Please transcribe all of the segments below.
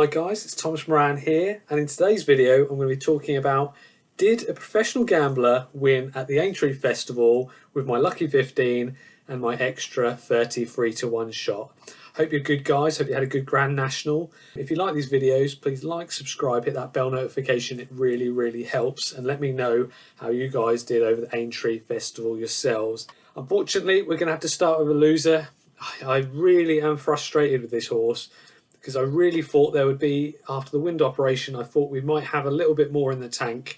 Hi guys, it's Thomas Moran here, and in today's video I'm going to be talking about, did a professional gambler win at the AINTREE festival with my lucky 15 and my extra 30 3-to-1 shot. Hope you're good guys, hope you had a good Grand National. If you like these videos, please like, subscribe, hit that bell notification, it really helps, and let me know how you guys did over the AINTREE festival yourselves. Unfortunately, we're going to have to start with a loser. I really am frustrated with this horse, because I really thought there would be, after the wind operation, I thought we might have a little bit more in the tank.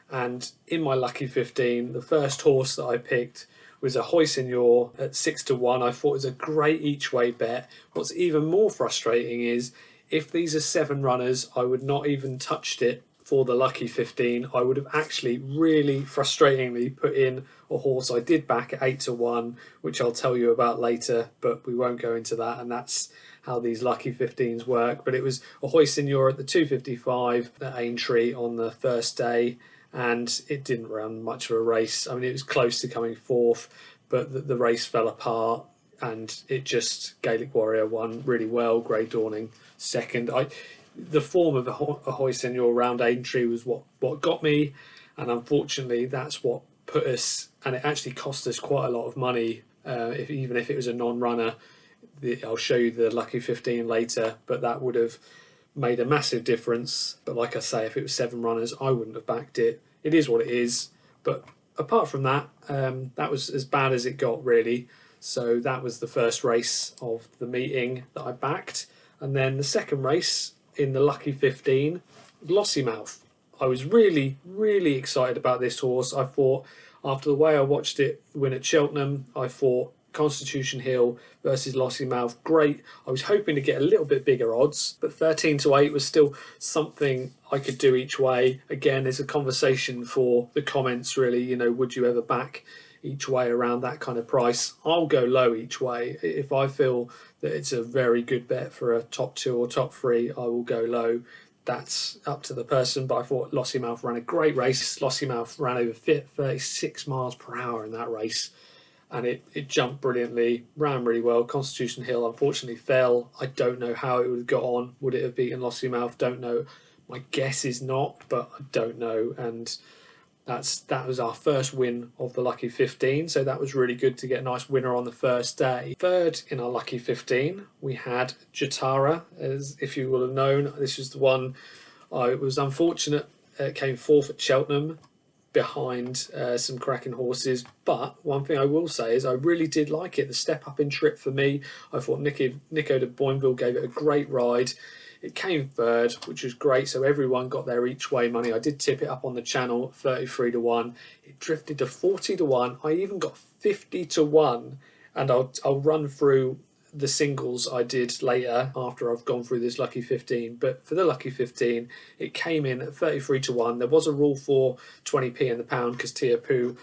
And in my lucky 15, the first horse that I picked was a Hoisinyor at 6-to-1. I thought it was a great each way bet. What's even more frustrating is, if these are 7 runners, I would not even touched it for the lucky 15. I would have actually really frustratingly put in a horse I did back at 8-to-1, which I'll tell you about later, but we won't go into that, and that's how these lucky 15s work. But it was a Hoisinyor at the 255 at Aintree on the first day, and it didn't run much of a race. I mean, it was close to coming 4th, but the race fell apart, and it just, Gaelic Warrior won really well, Grey Dawning 2nd. The form of a Hoisinyor around Aintree was what got me, and unfortunately that's what put us, and it actually cost us quite a lot of money, even if it was a non-runner. I'll show you the lucky 15 later, but that would have made a massive difference. But like I say, if it was 7 runners, I wouldn't have backed it. It is what it is. But apart from that, that was as bad as it got, really. So that was the first race of the meeting that I backed. And then the second race in the lucky 15, Lossiemouth. I was really excited about this horse. I thought, after the way I watched it win at Cheltenham, I thought Constitution Hill versus Lossiemouth, great. I was hoping to get a little bit bigger odds, but 13-to-8 was still something I could do each way. Again, there's a conversation for the comments, really. You know, would you ever back each way around that kind of price? I'll go low each way. If I feel that it's a very good bet for a top 2 or top 3, I will go low. That's up to the person, but I thought Lossiemouth ran a great race. Lossiemouth ran over 36 miles per hour in that race, and it jumped brilliantly, ran really well. Constitution Hill unfortunately fell. I don't know how it would have got on. Would it have beaten Lossiemouth? Don't know. My guess is not, but I don't know. And that was our first win of the lucky 15, so that was really good to get a nice winner on the first day. Third in our lucky 15, we had Jetara. As if you will have known, this was the one I was unfortunate. It came 4th at Cheltenham, behind some cracking horses. But one thing I will say is I really did like it. The step up in trip for me, I thought Nico de Boinville gave it a great ride. It came 3rd, which was great, so everyone got their each way money. I did tip it up on the channel, 33-to-1. It drifted to 40-to-1. I even got 50-to-1, and I'll run through the singles I did later after I've gone through this lucky 15. But for the lucky 15, it came in at 33-to-1. There was a rule for 20p in the pound because Tia Poo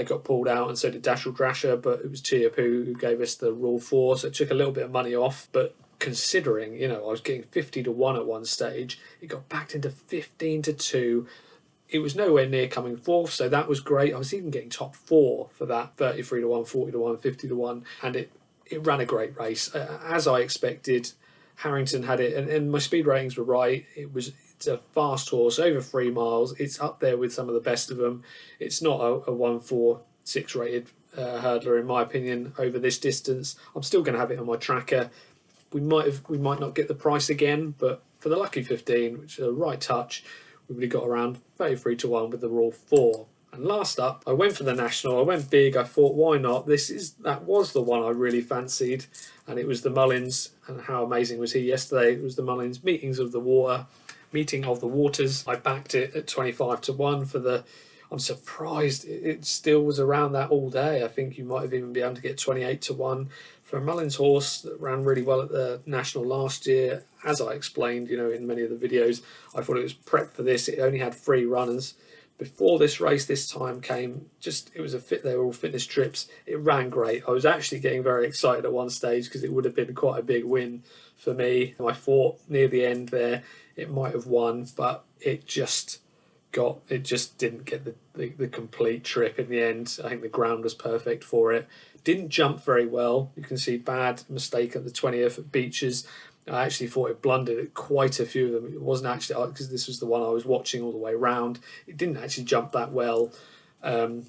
got pulled out, and so did Dashel Drasher, but it was Tia Poo who gave us the rule 4, so it took a little bit of money off. But considering, you know, I was getting 50-to-1 at one stage, it got backed into 15-to-2. It was nowhere near coming 4th, so that was great. I was even getting top 4 for that, 33-to-1, 40-to-1, 50-to-1, and it ran a great race. As I expected, Harrington had it, and my speed ratings were right. It's a fast horse, over 3 miles. It's up there with some of the best of them. It's not a 146 rated hurdler, in my opinion, over this distance. I'm still going to have it on my tracker. We might not get the price again, but for the lucky 15, which is a right touch, we would have got around 33-to-1 with the rule 4. And last up, I went for the National. I went big. I thought, why not? That was the one I really fancied, and it was the Mullins. And how amazing was he yesterday? It was the Mullins Meeting of the Waters. I backed it at 25-to-1 for the. I'm surprised it still was around that all day. I think you might have even been able to get 28-to-1 for a Mullins horse that ran really well at the National last year. As I explained, you know, in many of the videos, I thought it was prepped for this. It only had 3 runners. Before this race this time came, it was they were all fitness trips. It ran great. I was actually getting very excited at one stage because it would have been quite a big win for me. I thought near the end there it might have won, but it just didn't get the complete trip in the end. I think the ground was perfect for it. Didn't jump very well. You can see bad mistake at the 20th at Beeches. I actually thought it blundered quite a few of them. It wasn't actually, because this was the one I was watching all the way around. It didn't actually jump that well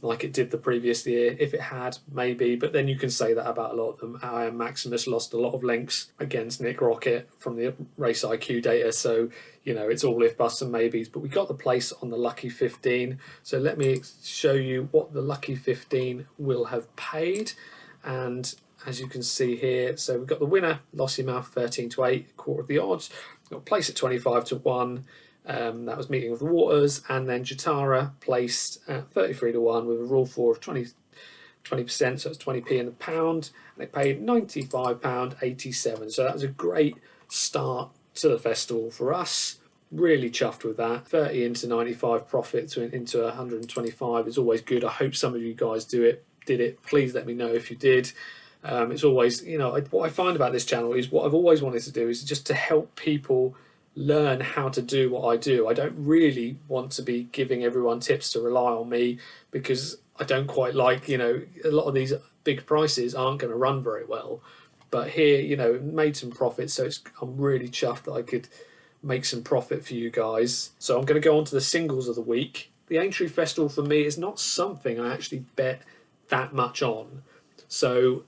like it did the previous year. If it had, maybe, but then you can say that about a lot of them. I Am Maximus lost a lot of links against Nick Rocket from the race IQ data, so you know it's all if, busts and maybes. But we got the place on the lucky 15, so let me show you what the lucky 15 will have paid. And as you can see here, so we've got the winner, Lossiemouth, 13 to 8, quarter of the odds. We've got place at 25 to 1. That was Meeting of the Waters, and then Jetara placed at 33 to 1 with a rule 4 of 20%, so it's 20p in the pound, and it paid £95.87. So that was a great start to the festival for us. Really chuffed with that. 30 into 95 profit into 125 is always good. I hope some of you guys did it. Please let me know if you did. It's always, you know, what I find about this channel is what I've always wanted to do is just to help people learn how to do what I do. I don't really want to be giving everyone tips to rely on me, because I don't quite like, you know, a lot of these big prices aren't going to run very well. But here, you know, made some profit, so I'm really chuffed that I could make some profit for you guys. So I'm going to go on to the singles of the week. The Aintree Festival for me is not something I actually bet that much on. So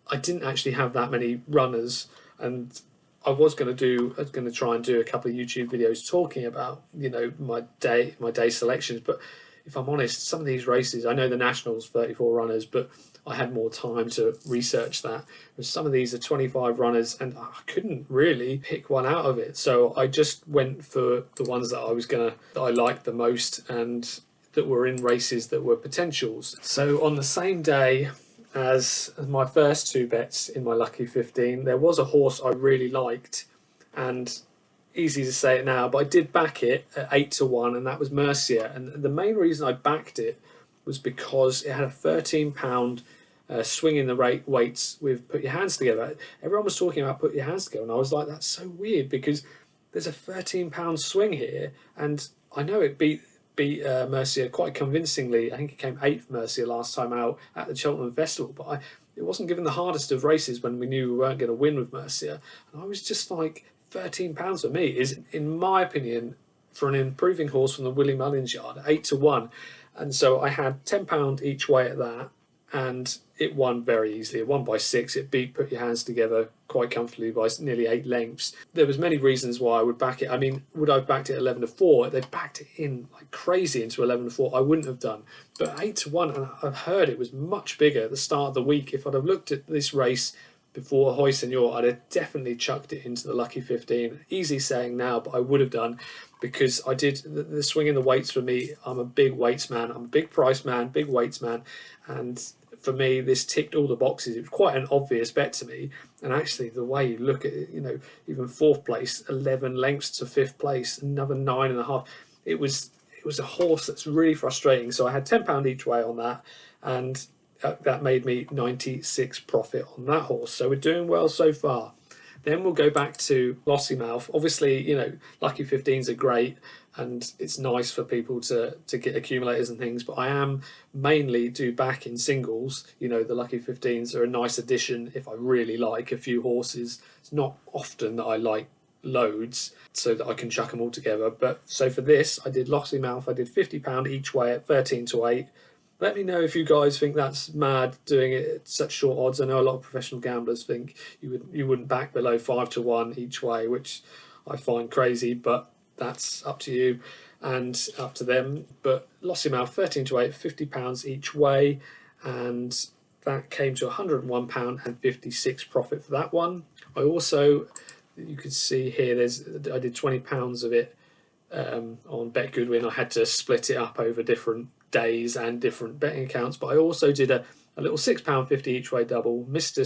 I didn't actually have that many runners, and I was going to try and do a couple of YouTube videos talking about, you know, my day selections. But if I'm honest, some of these races, I know the Nationals 34 runners, but I had more time to research that. Some of these are 25 runners, and I couldn't really pick one out of it. So I just went for the ones that I liked the most and that were in races that were potentials. So on the same day as my first two bets in my lucky 15, there was a horse I really liked, and easy to say it now, but I did back it at 8 to 1, and that was Mercia. And the main reason I backed it was because it had a £13 swing in the weights with Put Your Hands Together. Everyone was talking about Put Your Hands Together, and I was like, that's so weird, because there's a £13 swing here, and I know it beat Mercia quite convincingly. I think it came 8th Mercia last time out at the Cheltenham Festival, but it wasn't given the hardest of races when we knew we weren't going to win with Mercia. And I was just like, £13 for me is, in my opinion, for an improving horse from the Willie Mullins yard, 8 to 1. And so I had £10 each way at that, and it won very easily. It won by 6. It beat Put Your Hands Together quite comfortably by nearly 8 lengths. There was many reasons why I would back it. I mean, would I have backed it 11 to 4? They backed it in like crazy into 11 to 4. I wouldn't have done. But 8 to 1, and I've heard it was much bigger at the start of the week. If I'd have looked at this race before Hoy Senor, I'd have definitely chucked it into the lucky 15. Easy saying now, but I would have done, because I did the swing in the weights for me. I'm a big weights man. I'm a big price man, big weights man, and for me, this ticked all the boxes. It was quite an obvious bet to me. And actually, the way you look at it, you know, even 4th place, 11 lengths to 5th place, another 9.5. It was a horse that's really frustrating. So I had £10 each way on that, and that made me 96 profit on that horse. So we're doing well so far. Then we'll go back to Lossiemouth. Obviously, you know, lucky 15s are great, and it's nice for people to get accumulators and things, but I am mainly do back in singles. You know, the lucky 15s are a nice addition if I really like a few horses. It's not often that I like loads so that I can chuck them all together, but so for this I did Lossiemouth. I did £50 each way at 13 to 8. Let me know if you guys think that's mad doing it at such short odds. I know a lot of professional gamblers think you wouldn't back below 5 to 1 each way, which I find crazy, but that's up to you and up to them. But Lossiemouth 13 to 8, £50 each way, and that came to £101 and 56 profit for that one. I also, you can see here, I did £20 of it on Bet Goodwin. I had to split it up over different days and different betting accounts, but I also did a little £6.50 each way double. Mr.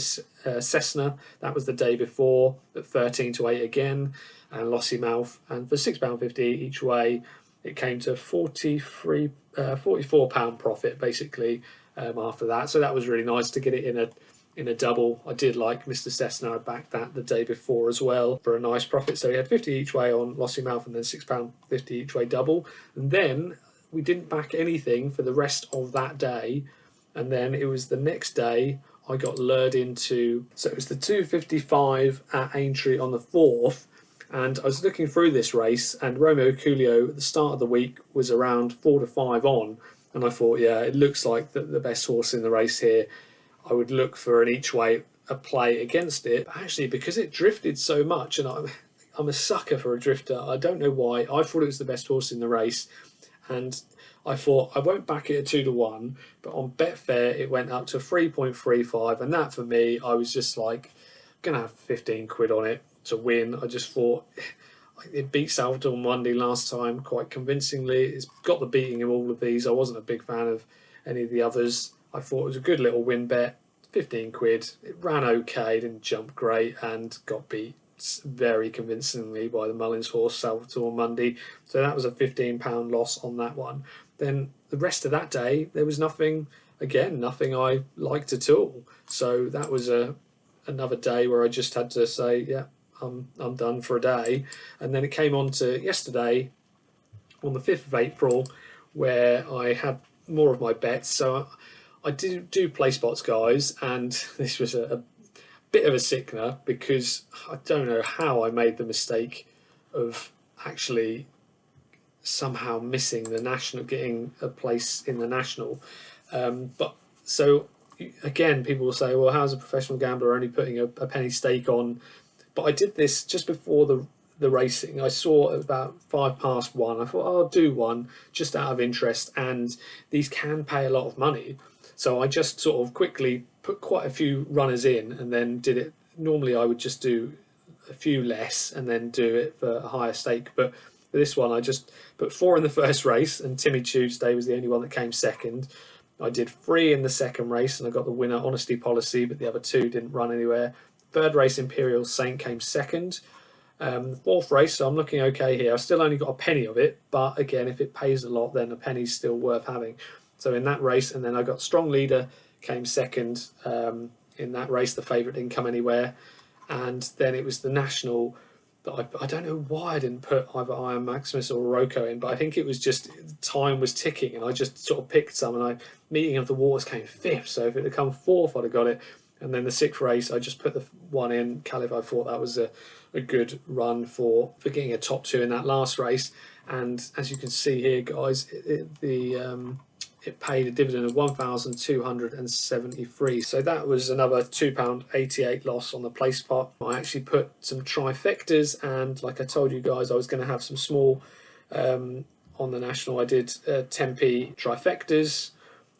Cessna, that was the day before, at 13 to 8 again, and Lossiemouth, and for £6.50 each way it came to £44 profit basically after that. So that was really nice to get it in a double. I did like Mr. Cessna. I backed that the day before as well for a nice profit. So we had 50 each way on Lossiemouth, and then £6.50 each way double. And then we didn't back anything for the rest of that day. And then it was the next day I got lured into, so it was the 255 at Aintree on the 4th, and I was looking through this race, and Romeo Coolio at the start of the week was around 4 to 5 on, and I thought, yeah, it looks like the best horse in the race here. I would look for an each way a play against it. But actually, because it drifted so much, and I'm a sucker for a drifter, I don't know why, I thought it was the best horse in the race, and I thought I won't back it at 2 to 1, but on Betfair it went up to 3.35, and that for me, I was just like, I'm gonna have 15 quid on it to win. I just thought it beat Salvatore Monday last time quite convincingly. It's got the beating of all of these. I wasn't a big fan of any of the others. I thought it was a good little win bet, 15 quid. It ran okay, didn't jump great, and got beat very convincingly by the Mullins horse, Salvatore Monday. So that was a £15 loss on that one. Then the rest of that day, there was nothing, again, nothing I liked at all. So that was another day where I just had to say, yeah, I'm done for a day. And then it came on to yesterday, on the 5th of April, where I had more of my bets. So I do Placepots, guys, and this was a bit of a sickener, because I don't know how I made the mistake of actually somehow missing the national, getting a place in the national. But so again, people will say, well, how's a professional gambler only putting a penny stake on? But I did this just before the racing. I saw about 1:05. I thought, oh, I'll do one just out of interest, and these can pay a lot of money. So I just sort of quickly put quite a few runners in, and then did it. Normally I would just do a few less and then do it for a higher stake, but for this one I just put 4 in the first race, and Timmy Tuesday was the only one that came second. I did 3 in the second race, and I got the winner, Honesty Policy, but the other 2 didn't run anywhere. Third race, Imperial Saint, came second. The 4th race, so I'm looking okay here. I've still only got a penny of it, but again, if it pays a lot, then a penny's still worth having. So in that race, and then I got Strong Leader, came second in that race. The favourite didn't come anywhere. And then it was the National that I don't know why I didn't put either Iron Maximus or Rocco in, but I think it was just time was ticking, and I just sort of picked some, and Meeting of the Waters came 5th, so if it had come 4th, I'd have got it. And then the 6th race, I just put the one in, Caliph. I thought that was a good run for getting a top 2 in that last race. And as you can see here, guys, it paid a dividend of 1,273. So that was another £2.88 loss on the Placepot. I actually put some trifectas, and like I told you guys, I was going to have some small on the national. I did 10p trifectas,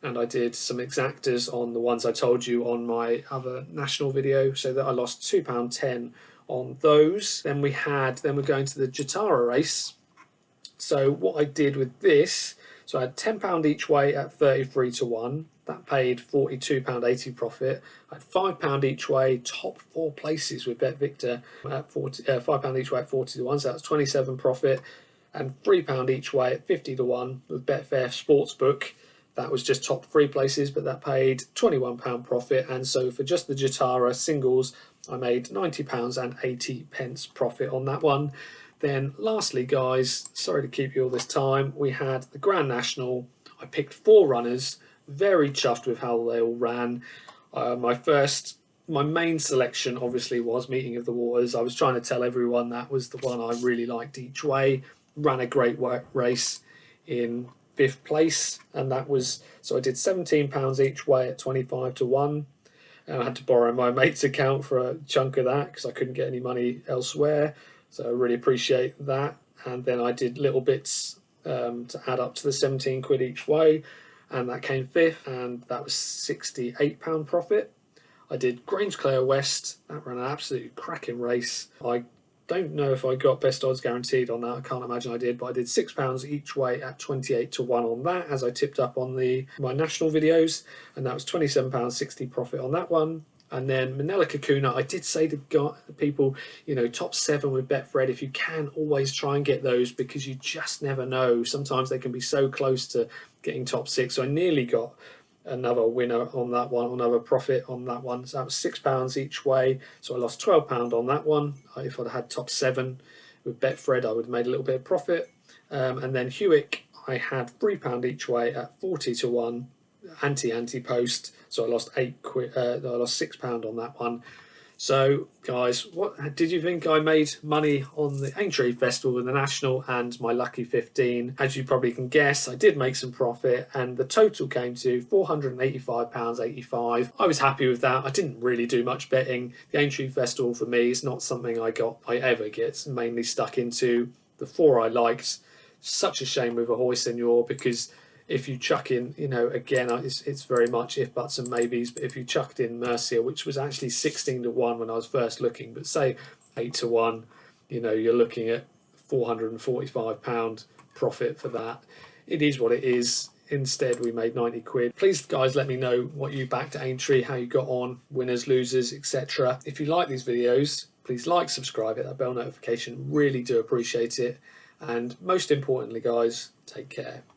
and I did some exactas on the ones I told you on my other national video, so that I lost £2.10 on those. Then we're going to the Jetara race. So what I did with this, so I had £10 each way at 33 to 1. That paid £42.80 profit. I had £5 each way, top 4 places with Bet Victor at £5 each way at 40 to 1. So that's 27 profit, and £3 each way at 50 to 1 with Betfair Sportsbook. That was just top 3 places, but that paid £21 profit. And so for just the Jetara singles, I made £90.80 profit on that one. Then lastly, guys, sorry to keep you all this time, we had the Grand National. I picked 4 runners, very chuffed with how they all ran. My main selection obviously was Meeting of the Waters. I was trying to tell everyone that was the one I really liked each way. Ran a great race in 5th place, and that was, so I did £17 each way at 25 to 1. And I had to borrow my mate's account for a chunk of that because I couldn't get any money elsewhere. So I really appreciate that. And then I did little bits to add up to the 17 quid each way, and that came 5th, and that was £68 profit. I did Grange Clare West. That ran an absolutely cracking race. I don't know if I got best odds guaranteed on that. I can't imagine I did, but I did £6 each way at 28 to 1 on that, as I tipped up on my national videos, and that was £27.60 profit on that one. And then Manila Kakuna, I did say to people, you know, top 7 with Betfred, if you can, always try and get those, because you just never know. Sometimes they can be so close to getting top 6. So I nearly got another winner on that one, another profit on that one. So that was £6 each way. So I lost £12 on that one. If I'd had top 7 with Betfred, I would have made a little bit of profit. And then Hewick, I had £3 each way at 40 to 1. anti post, so I lost £8. I lost £6 on that one. So guys, what did you think? I made money on the AINTREE Festival with the National and my lucky 15. As you probably can guess, I did make some profit, and the total came to £485.85. I was happy with that. I didn't really do much betting. The AINTREE Festival for me is not something I ever get mainly stuck into. The 4 I liked. Such a shame with Ahoy Senor, because if you chuck in, you know, again, it's very much if, buts and maybes, but if you chucked in Mercia, which was actually 16-1 when I was first looking, but say 8-1, you know, you're looking at £445 profit for that. It is what it is. Instead, we made 90 quid. Please, guys, let me know what you backed at AINTREE, how you got on, winners, losers, etc. If you like these videos, please like, subscribe, hit that bell notification. Really do appreciate it. And most importantly, guys, take care.